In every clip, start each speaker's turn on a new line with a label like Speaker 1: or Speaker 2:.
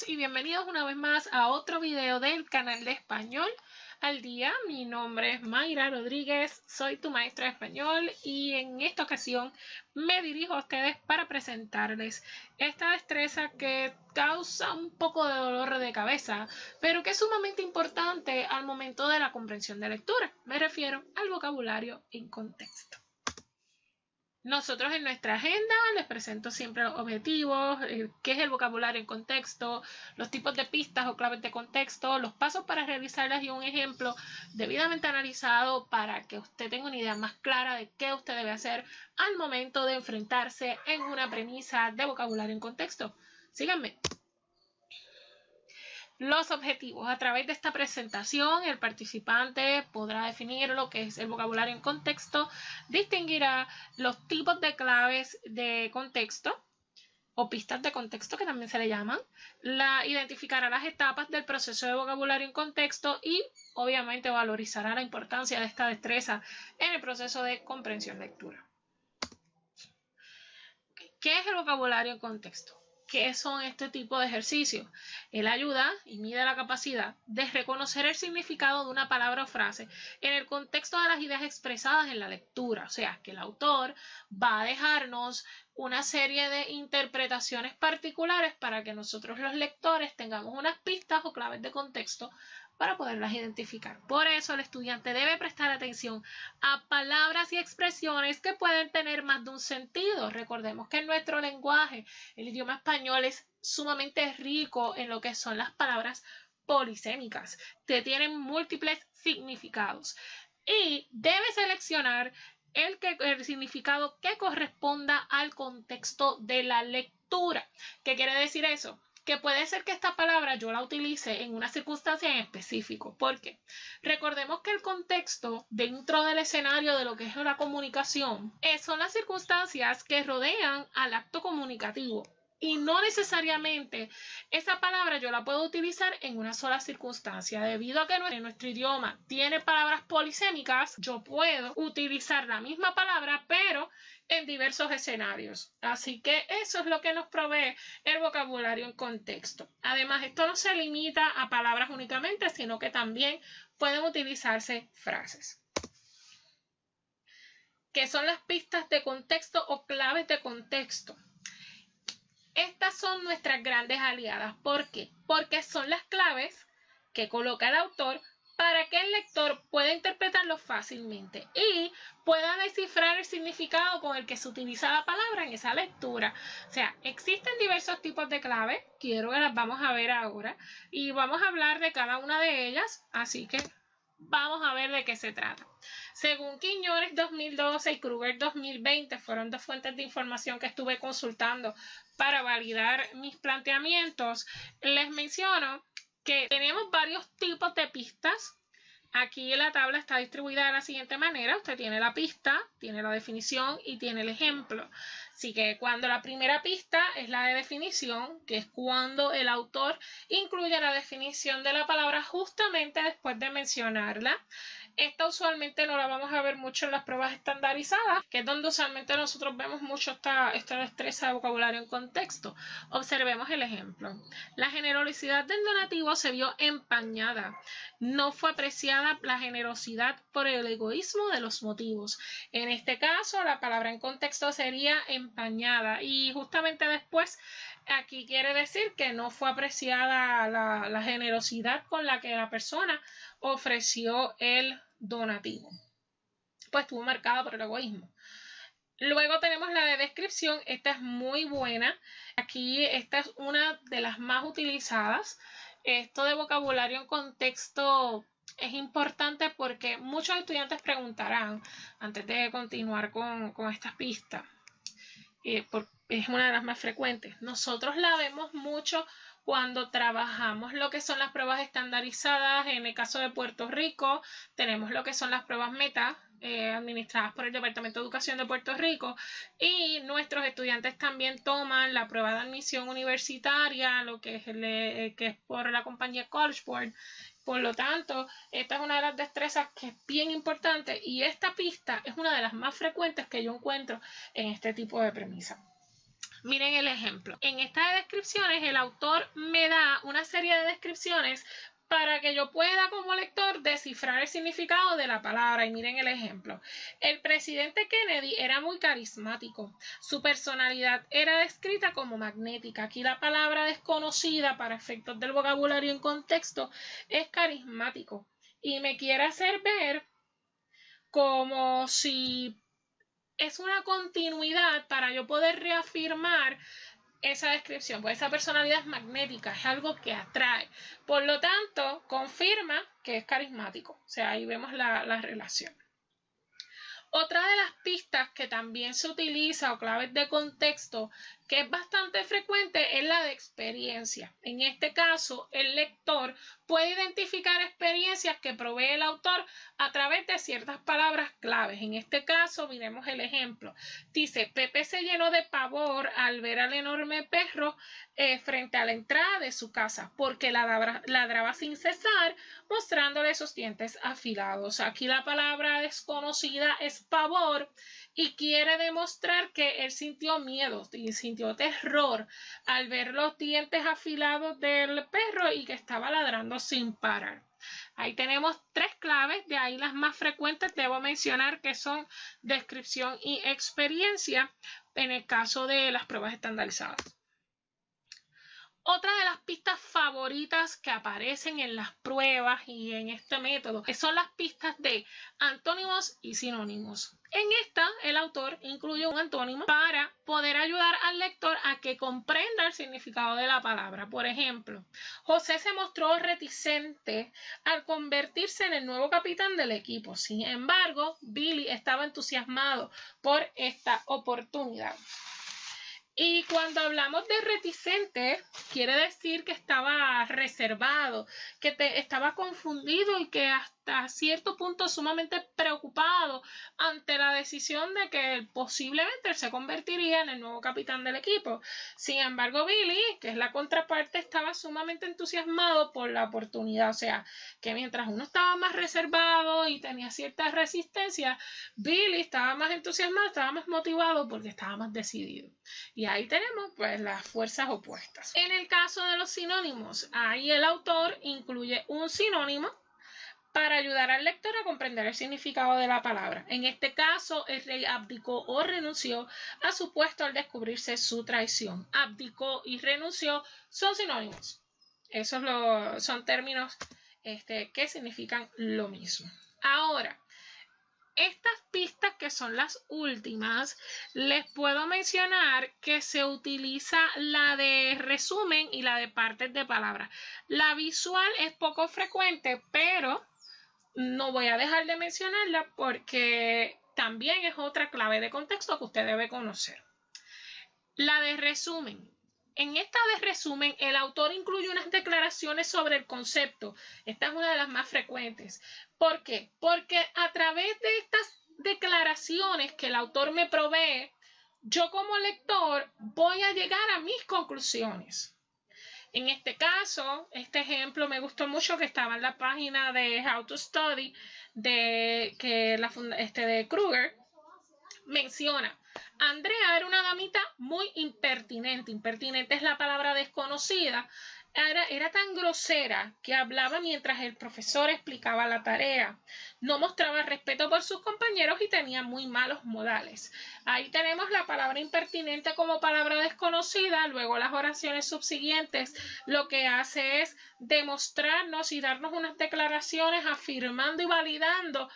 Speaker 1: todos y bienvenidos una vez más a otro video del canal de Español al Día. Mi nombre es Mayra Rodríguez, soy tu maestra de español y en esta ocasión me dirijo a ustedes para presentarles esta destreza que causa un poco de dolor de cabeza, pero que es sumamente importante al momento de la comprensión de lectura. Me refiero al vocabulario en contexto. Nosotros en nuestra agenda les presento siempre los objetivos, qué es el vocabulario en contexto, los tipos de pistas o claves de contexto, los pasos para realizarlas y un ejemplo debidamente analizado para que usted tenga una idea más clara de qué usted debe hacer al momento de enfrentarse en una premisa de vocabulario en contexto. Síganme. Los objetivos. A través de esta presentación, el participante podrá definir lo que es el vocabulario en contexto, distinguirá los tipos de claves de contexto o pistas de contexto que también se le llaman, identificará las etapas del proceso de vocabulario en contexto y obviamente valorizará la importancia de esta destreza en el proceso de comprensión-lectura. ¿Qué es el vocabulario en contexto? ¿Qué son este tipo de ejercicios? Él ayuda y mide la capacidad de reconocer el significado de una palabra o frase en el contexto de las ideas expresadas en la lectura. O sea, que el autor va a dejarnos una serie de interpretaciones particulares para que nosotros los lectores tengamos unas pistas o claves de contexto para poderlas identificar. Por eso el estudiante debe prestar atención a palabras y expresiones que pueden tener más de un sentido. Recordemos que en nuestro lenguaje, el idioma español es sumamente rico en lo que son las palabras polisémicas, que tienen múltiples significados. Y debe seleccionar el significado que corresponda al contexto de la lectura. ¿Qué quiere decir eso? Que puede ser que esta palabra yo la utilice en una circunstancia en específico. ¿Por qué? Recordemos que el contexto dentro del escenario de lo que es una comunicación son las circunstancias que rodean al acto comunicativo. Y no necesariamente esa palabra yo la puedo utilizar en una sola circunstancia. Debido a que nuestro idioma tiene palabras polisémicas, yo puedo utilizar la misma palabra, pero en diversos escenarios. Así que eso es lo que nos provee el vocabulario en contexto. Además, esto no se limita a palabras únicamente, sino que también pueden utilizarse frases. ¿Qué son las pistas de contexto o claves de contexto? Estas son nuestras grandes aliadas. ¿Por qué? Porque son las claves que coloca el autor para que el lector pueda interpretarlo fácilmente y pueda descifrar el significado con el que se utiliza la palabra en esa lectura. O sea, existen diversos tipos de claves, quiero que las vamos a ver ahora y vamos a hablar de cada una de ellas, así que vamos a ver de qué se trata. Según Quiñones 2012 y Kruger 2020 fueron dos fuentes de información que estuve consultando para validar mis planteamientos, les menciono que tenemos varios tipos de pistas. Aquí la tabla está distribuida de la siguiente manera. Usted tiene la pista, tiene la definición y tiene el ejemplo. Así que cuando la primera pista es la de definición, que es cuando el autor incluye la definición de la palabra justamente después de mencionarla. Esta usualmente no la vamos a ver mucho en las pruebas estandarizadas, que es donde usualmente nosotros vemos mucho esta destreza de vocabulario en contexto. Observemos el ejemplo. La generosidad del donativo se vio empañada. No fue apreciada la generosidad por el egoísmo de los motivos. En este caso, la palabra en contexto sería empañada y justamente después aquí quiere decir que no fue apreciada la generosidad con la que la persona ofreció el donativo. Pues estuvo marcada por el egoísmo. Luego tenemos la de descripción. Esta es muy buena. Aquí esta es una de las más utilizadas. Esto de vocabulario en contexto es importante porque muchos estudiantes preguntarán antes de continuar con estas pistas. Es una de las más frecuentes. Nosotros la vemos mucho cuando trabajamos lo que son las pruebas estandarizadas. En el caso de Puerto Rico tenemos lo que son las pruebas META administradas por el Departamento de Educación de Puerto Rico y nuestros estudiantes también toman la prueba de admisión universitaria, lo que es por la compañía College Board. Por lo tanto, esta es una de las destrezas que es bien importante y esta pista es una de las más frecuentes que yo encuentro en este tipo de premisa. Miren el ejemplo. En esta de descripciones, el autor me da una serie de descripciones para que yo pueda como lector descifrar el significado de la palabra. Y miren el ejemplo. El presidente Kennedy era muy carismático. Su personalidad era descrita como magnética. Aquí la palabra desconocida para efectos del vocabulario en contexto es carismático. Y me quiere hacer ver como si es una continuidad para yo poder reafirmar esa descripción, pues esa personalidad es magnética, es algo que atrae. Por lo tanto, confirma que es carismático. O sea, ahí vemos la relación. Otra de las pistas que también se utiliza o claves de contexto que es bastante frecuente es la de experiencia. En este caso, el lector puede identificar experiencias que provee el autor a través de ciertas palabras claves. En este caso, miremos el ejemplo. Dice, Pepe se llenó de pavor al ver al enorme perro frente a la entrada de su casa porque ladraba sin cesar, mostrándole sus dientes afilados. Aquí la palabra desconocida es pavor y quiere demostrar que él sintió miedo y sintió terror al ver los dientes afilados del perro y que estaba ladrando sin parar. Ahí tenemos 3 claves, de ahí las más frecuentes debo mencionar que son descripción y experiencia en el caso de las pruebas estandarizadas. Otra de las pistas favoritas que aparecen en las pruebas y en este método son las pistas de antónimos y sinónimos. En esta, el autor incluye un antónimo para poder ayudar al lector a que comprenda el significado de la palabra. Por ejemplo, José se mostró reticente al convertirse en el nuevo capitán del equipo. Sin embargo, Billy estaba entusiasmado por esta oportunidad. Y cuando hablamos de reticente, quiere decir que estaba reservado, que estaba confundido y que hasta cierto punto sumamente preocupado ante la decisión de que posiblemente él se convertiría en el nuevo capitán del equipo. Sin embargo, Billy, que es la contraparte, estaba sumamente entusiasmado por la oportunidad. O sea, que mientras uno estaba más reservado y tenía cierta resistencia, Billy estaba más entusiasmado, estaba más motivado porque estaba más decidido. Y ahí tenemos pues las fuerzas opuestas. En el caso de los sinónimos, ahí el autor incluye un sinónimo para ayudar al lector a comprender el significado de la palabra. En este caso, el rey abdicó o renunció a su puesto al descubrirse su traición. Abdicó y renunció son sinónimos. Esos son términos que significan lo mismo. Ahora, estas pistas que son las últimas, les puedo mencionar que se utiliza la de resumen y la de partes de palabras. La visual es poco frecuente, pero no voy a dejar de mencionarla porque también es otra clave de contexto que usted debe conocer. La de resumen. En esta de resumen, el autor incluye unas declaraciones sobre el concepto. Esta es una de las más frecuentes. ¿Por qué? Porque a través de estas declaraciones que el autor me provee, yo como lector voy a llegar a mis conclusiones. En este caso, este ejemplo me gustó mucho que estaba en la página de How to Study de Kruger. Menciona, Andrea era una damita muy impertinente. Impertinente es la palabra desconocida. Era tan grosera que hablaba mientras el profesor explicaba la tarea. No mostraba respeto por sus compañeros y tenía muy malos modales. Ahí tenemos la palabra impertinente como palabra desconocida. Luego las oraciones subsiguientes lo que hace es demostrarnos y darnos unas declaraciones afirmando y validando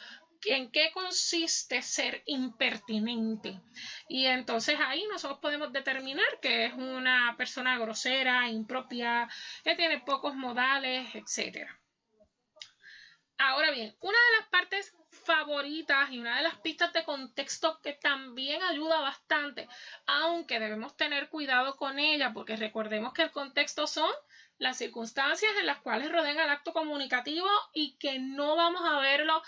Speaker 1: en qué consiste ser impertinente. Y entonces ahí nosotros podemos determinar que es una persona grosera, impropia, que tiene pocos modales, etc. Ahora bien, una de las partes favoritas y una de las pistas de contexto que también ayuda bastante, aunque debemos tener cuidado con ella porque recordemos que el contexto son las circunstancias en las cuales rodean al acto comunicativo y que no vamos a verlo,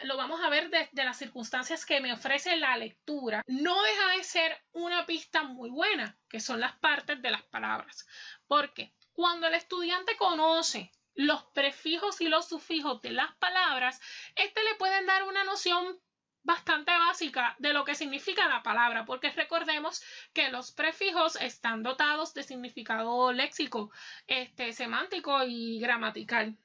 Speaker 1: lo vamos a ver desde las circunstancias que me ofrece la lectura. No deja de ser una pista muy buena, que son las partes de las palabras. Porque cuando el estudiante conoce los prefijos y los sufijos de las palabras, le pueden dar una noción bastante básica de lo que significa la palabra, porque recordemos que los prefijos están dotados de significado léxico, semántico y gramatical,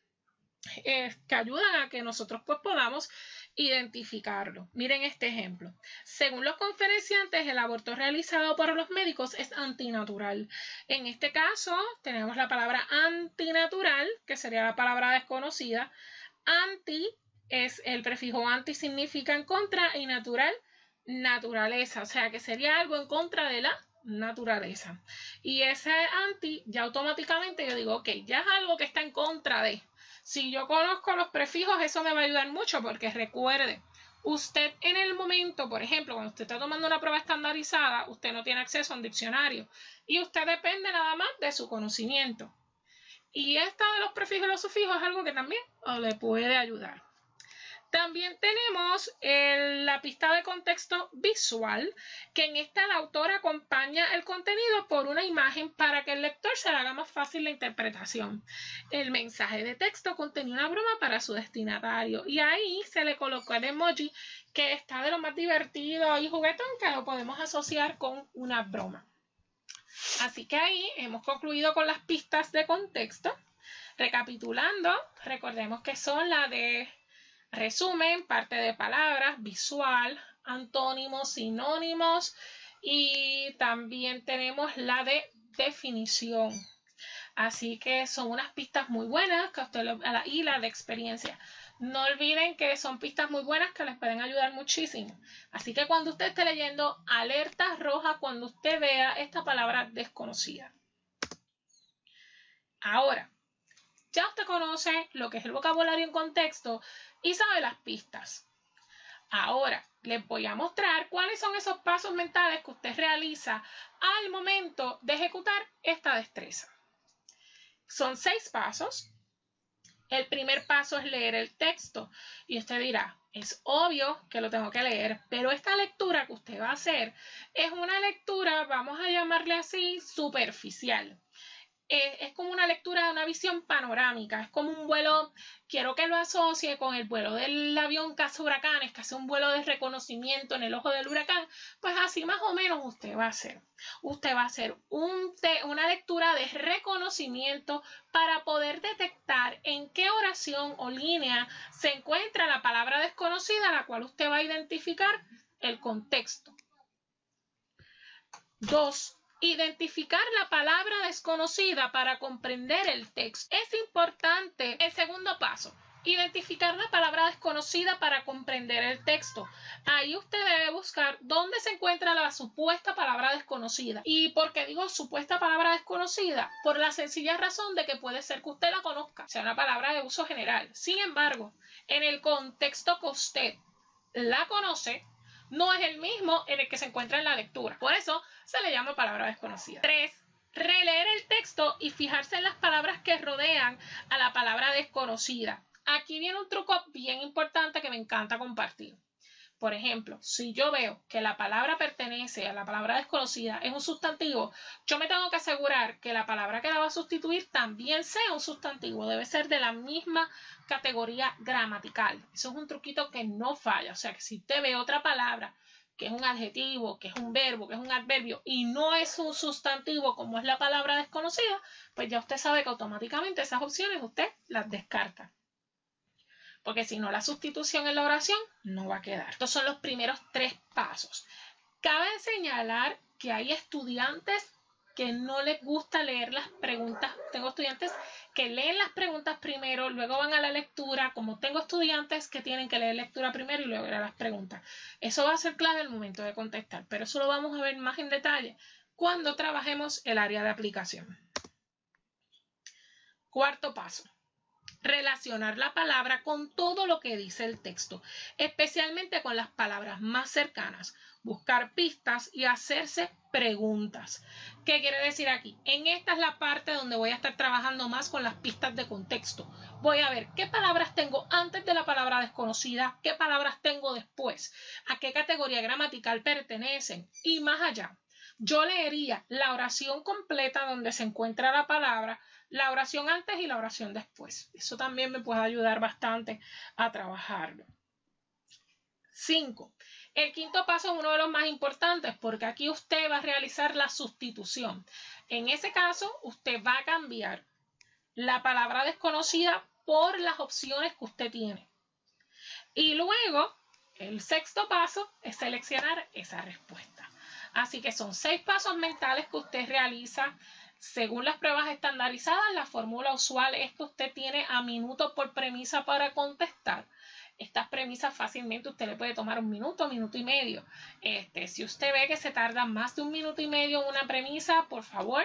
Speaker 1: que ayudan a que nosotros pues podamos identificarlo. Miren este ejemplo. Según los conferenciantes, el aborto realizado por los médicos es antinatural. En este caso, tenemos la palabra antinatural, que sería la palabra desconocida. Anti es el prefijo anti, significa en contra, y natural, naturaleza. O sea, que sería algo en contra de la naturaleza. Y ese anti, ya automáticamente yo digo, ok, ya es algo que está en contra de. Si yo conozco los prefijos, eso me va a ayudar mucho porque recuerde, usted en el momento, por ejemplo, cuando usted está tomando una prueba estandarizada, usted no tiene acceso a un diccionario y usted depende nada más de su conocimiento. Y esta de los prefijos y los sufijos es algo que también le puede ayudar. También tenemos la pista de contexto visual, que en esta la autora acompaña el contenido por una imagen para que el lector se le haga más fácil la interpretación. El mensaje de texto contenía una broma para su destinatario y ahí se le colocó el emoji que está de lo más divertido y juguetón, que lo podemos asociar con una broma. Así que ahí hemos concluido con las pistas de contexto. Recapitulando, recordemos que son la de resumen, parte de palabras, visual, antónimos, sinónimos y también tenemos la de definición. Así que son unas pistas muy buenas que usted y la de experiencia. No olviden que son pistas muy buenas que les pueden ayudar muchísimo. Así que cuando usted esté leyendo alertas rojas, cuando usted vea esta palabra desconocida. Ahora, ya usted conoce lo que es el vocabulario en contexto y sabe las pistas. Ahora les voy a mostrar cuáles son esos pasos mentales que usted realiza al momento de ejecutar esta destreza. Son 6 pasos. El primer paso es leer el texto y usted dirá, es obvio que lo tengo que leer, pero esta lectura que usted va a hacer es una lectura, vamos a llamarle así, superficial. Es como una lectura de una visión panorámica, es como un vuelo, quiero que lo asocie con el vuelo del avión cazahuracanes, que hace un vuelo de reconocimiento en el ojo del huracán, pues así más o menos usted va a hacer. Usted va a hacer una lectura de reconocimiento para poder detectar en qué oración o línea se encuentra la palabra desconocida, la cual usted va a identificar el contexto. 2. Identificar la palabra desconocida para comprender el texto. Es importante el segundo paso. Identificar la palabra desconocida para comprender el texto. Ahí usted debe buscar dónde se encuentra la supuesta palabra desconocida. ¿Y por qué digo supuesta palabra desconocida? Por la sencilla razón de que puede ser que usted la conozca, sea una palabra de uso general. Sin embargo, en el contexto que usted la conoce, no es el mismo en el que se encuentra en la lectura. Por eso se le llama palabra desconocida. 3. Releer el texto y fijarse en las palabras que rodean a la palabra desconocida. Aquí viene un truco bien importante que me encanta compartir. Por ejemplo, si yo veo que la palabra pertenece a la palabra desconocida, es un sustantivo, yo me tengo que asegurar que la palabra que la va a sustituir también sea un sustantivo. Debe ser de la misma categoría gramatical. Eso es un truquito que no falla. O sea, que si usted ve otra palabra que es un adjetivo, que es un verbo, que es un adverbio y no es un sustantivo como es la palabra desconocida, pues ya usted sabe que automáticamente esas opciones usted las descarta. Porque si no, la sustitución en la oración no va a quedar. Estos son los primeros 3 pasos. Cabe señalar que hay estudiantes que no les gusta leer las preguntas. Tengo estudiantes que leen las preguntas primero, luego van a la lectura, como tengo estudiantes que tienen que leer lectura primero y luego ir a las preguntas. Eso va a ser clave al momento de contestar, pero eso lo vamos a ver más en detalle cuando trabajemos el área de aplicación. Cuarto paso. Relacionar la palabra con todo lo que dice el texto, especialmente con las palabras más cercanas, buscar pistas y hacerse preguntas. ¿Qué quiere decir aquí? En esta es la parte donde voy a estar trabajando más con las pistas de contexto. Voy a ver qué palabras tengo antes de la palabra desconocida, qué palabras tengo después, a qué categoría gramatical pertenecen y más allá. Yo leería la oración completa donde se encuentra la palabra, la oración antes y la oración después. Eso también me puede ayudar bastante a trabajarlo. 5. El quinto paso es uno de los más importantes porque aquí usted va a realizar la sustitución. En ese caso, usted va a cambiar la palabra desconocida por las opciones que usted tiene. Y luego, el sexto paso es seleccionar esa respuesta. Así que son 6 pasos mentales que usted realiza según las pruebas estandarizadas. La fórmula usual es que usted tiene a minuto por premisa para contestar. Estas premisas fácilmente usted le puede tomar 1 minuto, 1 minuto y medio. Si usted ve que se tarda más de 1 minuto y medio en una premisa, por favor,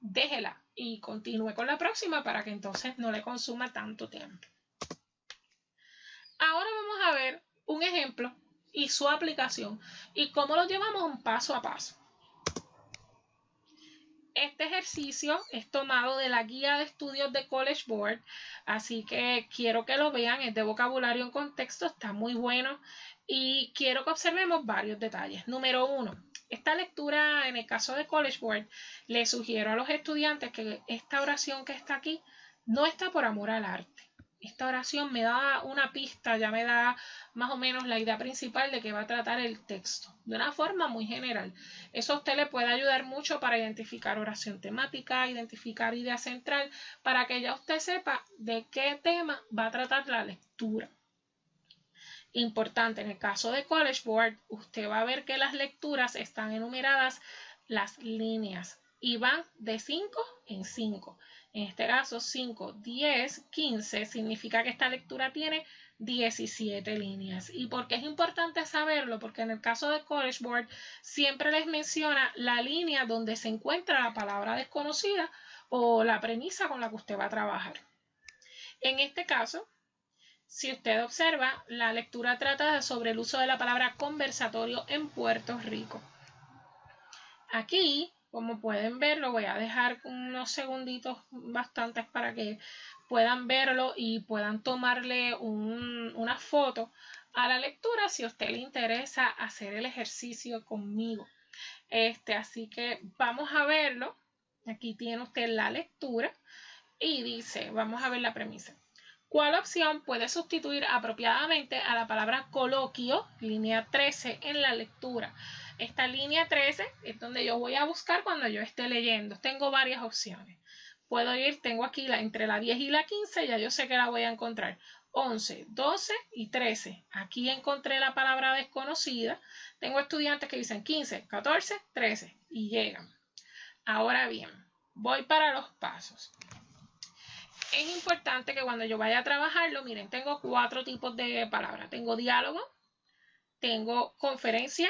Speaker 1: déjela y continúe con la próxima para que entonces no le consuma tanto tiempo. Ahora vamos a ver un ejemplo y su aplicación y cómo lo llevamos un paso a paso. Este ejercicio es tomado de la guía de estudios de College Board, así que quiero que lo vean, es de vocabulario en contexto, está muy bueno y quiero que observemos varios detalles. Número 1, esta lectura en el caso de College Board, le sugiero a los estudiantes que esta oración que está aquí no está por amor al arte. Esta oración me da una pista, ya me da más o menos la idea principal de que va a tratar el texto, de una forma muy general. Eso a usted le puede ayudar mucho para identificar oración temática, identificar idea central, para que ya usted sepa de qué tema va a tratar la lectura. Importante, en el caso de College Board, usted va a ver que las lecturas están enumeradas las líneas y van de 5 en 5. En este caso, 5, 10, 15 significa que esta lectura tiene 17 líneas. ¿Y por qué es importante saberlo? Porque en el caso de College Board siempre les menciona la línea donde se encuentra la palabra desconocida o la premisa con la que usted va a trabajar. En este caso, si usted observa, la lectura trata sobre el uso de la palabra conversatorio en Puerto Rico. Aquí, como pueden ver, lo voy a dejar unos segunditos bastantes para que puedan verlo y puedan tomarle una foto a la lectura si a usted le interesa hacer el ejercicio conmigo. Así que vamos a verlo. Aquí tiene usted la lectura y dice, vamos a ver la premisa. ¿Cuál opción puede sustituir apropiadamente a la palabra coloquio, línea 13, en la lectura? Esta línea 13 es donde yo voy a buscar cuando yo esté leyendo. Tengo varias opciones. Puedo ir, tengo aquí entre la 10 y la 15, ya yo sé que la voy a encontrar. 11, 12 y 13. Aquí encontré la palabra desconocida. Tengo estudiantes que dicen 15, 14, 13 y llegan. Ahora bien, voy para los pasos. Es importante que cuando yo vaya a trabajarlo, miren, tengo 4 tipos de palabras. Tengo diálogo, tengo conferencia,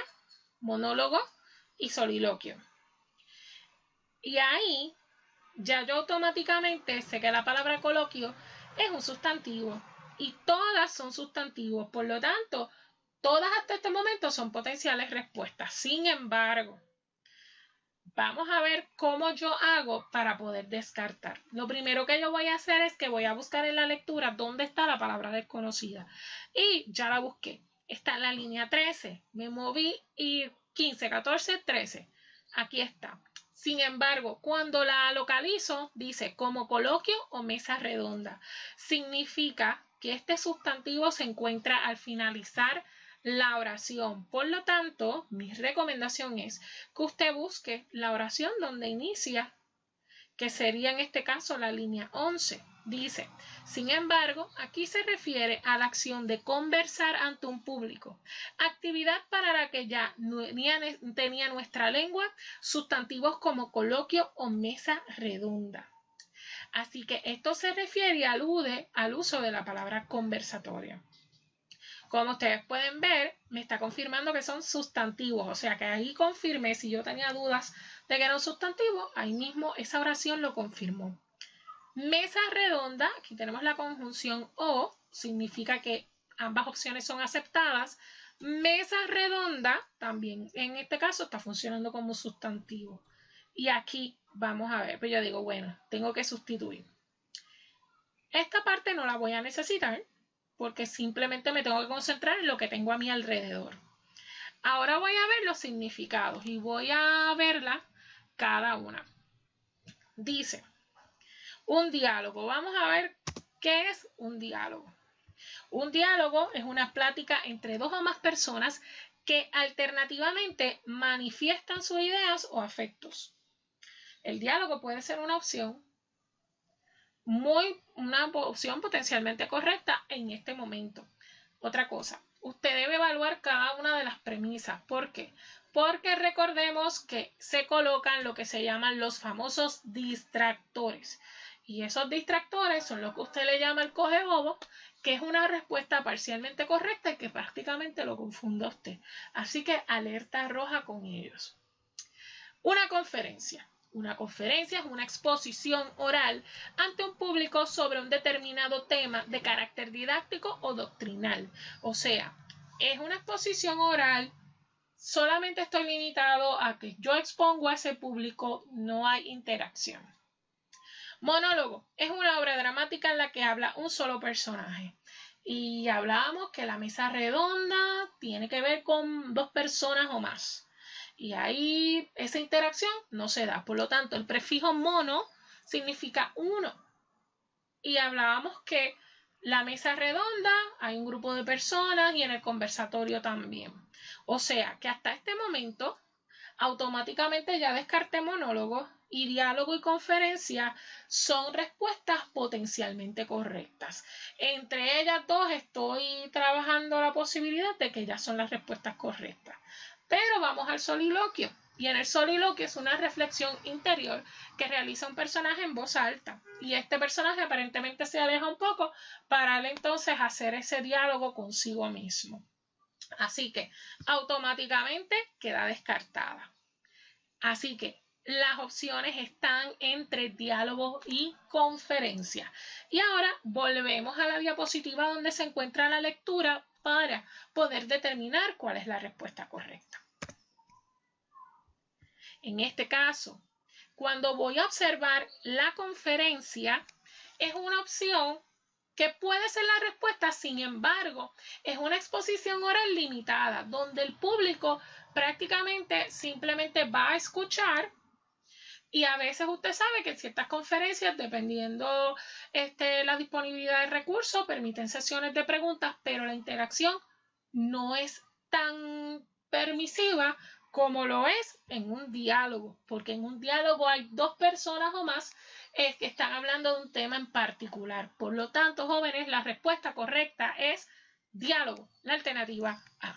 Speaker 1: monólogo y soliloquio. Y ahí ya yo automáticamente sé que la palabra coloquio es un sustantivo y todas son sustantivos. Por lo tanto, todas hasta este momento son potenciales respuestas. Sin embargo, vamos a ver cómo yo hago para poder descartar. Lo primero que yo voy a hacer es que voy a buscar en la lectura dónde está la palabra desconocida. Y ya la busqué. Está en la línea 13. Me moví y 15, 14, 13. Aquí está. Sin embargo, cuando la localizo, dice como coloquio o mesa redonda. Significa que este sustantivo se encuentra al finalizar la oración. Por lo tanto, mi recomendación es que usted busque la oración donde inicia, que sería en este caso la línea 11. Dice, sin embargo, aquí se refiere a la acción de conversar ante un público, actividad para la que ya tenía nuestra lengua sustantivos como coloquio o mesa redonda. Así que esto se refiere y alude al uso de la palabra conversatorio. Como ustedes pueden ver, me está confirmando que son sustantivos, o sea que ahí confirmé, si yo tenía dudas de que era un sustantivo, ahí mismo esa oración lo confirmó. Mesa redonda, aquí tenemos la conjunción o, significa que ambas opciones son aceptadas. Mesa redonda, también en este caso está funcionando como sustantivo. Y aquí vamos a ver, pues yo digo, bueno, tengo que sustituir. Esta parte no la voy a necesitar, porque simplemente me tengo que concentrar en lo que tengo a mi alrededor. Ahora voy a ver los significados y voy a verla cada una. Dice, un diálogo. Vamos a ver qué es un diálogo. Un diálogo es una plática entre dos o más personas que alternativamente manifiestan sus ideas o afectos. El diálogo puede ser una opción potencialmente correcta en este momento. Otra cosa, usted debe evaluar cada una de las premisas. ¿Por qué? Porque recordemos que se colocan lo que se llaman los famosos distractores. Y esos distractores son lo que usted le llama el coge bobo, que es una respuesta parcialmente correcta y que prácticamente lo confunde a usted. Así que alerta roja con ellos. Una conferencia. Una conferencia es una exposición oral ante un público sobre un determinado tema de carácter didáctico o doctrinal. O sea, es una exposición oral, solamente estoy limitado a que yo expongo a ese público, no hay interacción. Monólogo es una obra dramática en la que habla un solo personaje. Y hablábamos que la mesa redonda tiene que ver con dos personas o más. Y ahí esa interacción no se da. Por lo tanto, el prefijo mono significa uno. Y hablábamos que la mesa redonda hay un grupo de personas y en el conversatorio también. O sea que hasta este momento automáticamente ya descarté monólogo y diálogo y conferencia son respuestas potencialmente correctas. Entre ellas dos estoy trabajando la posibilidad de que ya son las respuestas correctas. Pero vamos al soliloquio. Y en el soliloquio es una reflexión interior que realiza un personaje en voz alta. Y este personaje aparentemente se aleja un poco para él entonces hacer ese diálogo consigo mismo. Así que automáticamente queda descartada. Así que las opciones están entre diálogo y conferencia. Y ahora volvemos a la diapositiva donde se encuentra la lectura para poder determinar cuál es la respuesta correcta. En este caso, cuando voy a observar la conferencia, es una opción que puede ser la respuesta, sin embargo, es una exposición oral limitada, donde el público prácticamente simplemente va a escuchar. Y a veces usted sabe que en ciertas conferencias, dependiendo la disponibilidad de recursos, permiten sesiones de preguntas, pero la interacción no es tan permisiva como lo es en un diálogo, porque en un diálogo hay dos personas o más que están hablando de un tema en particular. Por lo tanto, jóvenes, la respuesta correcta es diálogo, la alternativa A.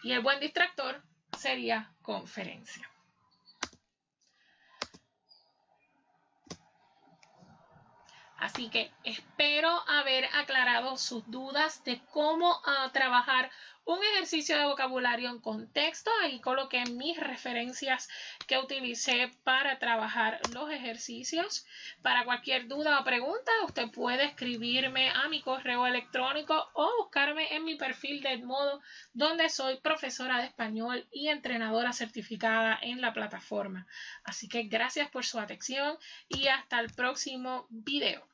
Speaker 1: Y el buen distractor sería conferencia. Así que espero haber aclarado sus dudas de cómo trabajar un ejercicio de vocabulario en contexto. Ahí coloqué mis referencias que utilicé para trabajar los ejercicios. Para cualquier duda o pregunta, usted puede escribirme a mi correo electrónico o buscarme en mi perfil de Edmodo, donde soy profesora de español y entrenadora certificada en la plataforma. Así que gracias por su atención y hasta el próximo video.